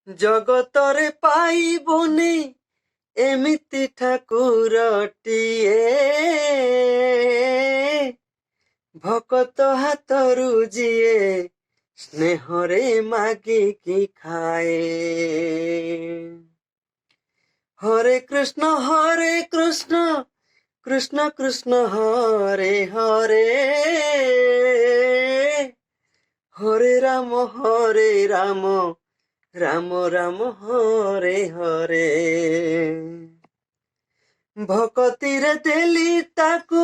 ଜଗତରେ ପାଇବୁନି ଏମିତି ଠାକୁରଟିଏ, ଭକତ ହାତରୁ ଯିଏ ସ୍ନେହରେ ମାଗିକି ଖାଏ। ହରେ କୃଷ୍ଣ କୃଷ୍ଣ କୃଷ୍ଣ ହରେ ହରେ, ହରେ ରାମ ରାମ ରାମ ହରେ ହରେ। ଭକତିରେ ଦେଲି ତାକୁ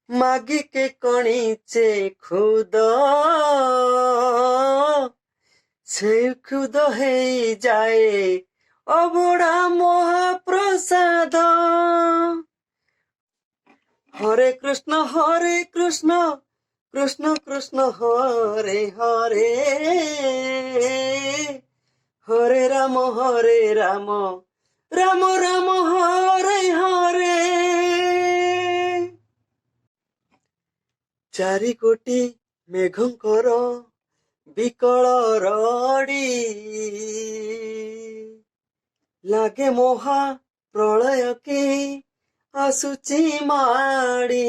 ମାଗିକେ କଣିଚେ ଖୁଦ, ସେ ଖୁଦ ହେଇଯାଏ ଅବଢ଼ା ମହାପ୍ରସାଦ। ହରେ କୃଷ୍ଣ କୃଷ୍ଣ କୃଷ୍ଣ ହରେ ହରେ, ହରେ ରାମ ରାମ ରାମ ହରେ ହରେ। ଚାରି କୋଟି ମେଘଙ୍କର ବିକଳ ରଡ଼ି, ଲାଗେ ମହା ପ୍ରଳୟ କି ଆସୁଛି ମାଡ଼ି।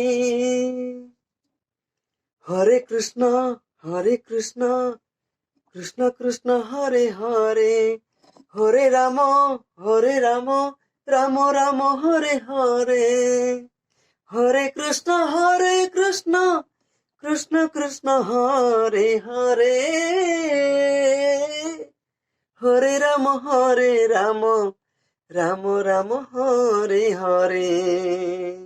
ହରେ କୃଷ୍ଣ କୃଷ୍ଣ କୃଷ୍ଣ ହରେ ହରେ, ହରେ ରାମ ରାମ ରାମ ହରେ ହରେ। ହରେ କୃଷ୍ଣ କୃଷ୍ଣ କୃଷ୍ଣ ହରେ ହରେ, ହରେ ରାମ ରାମ ରାମ ହରେ ହରେ।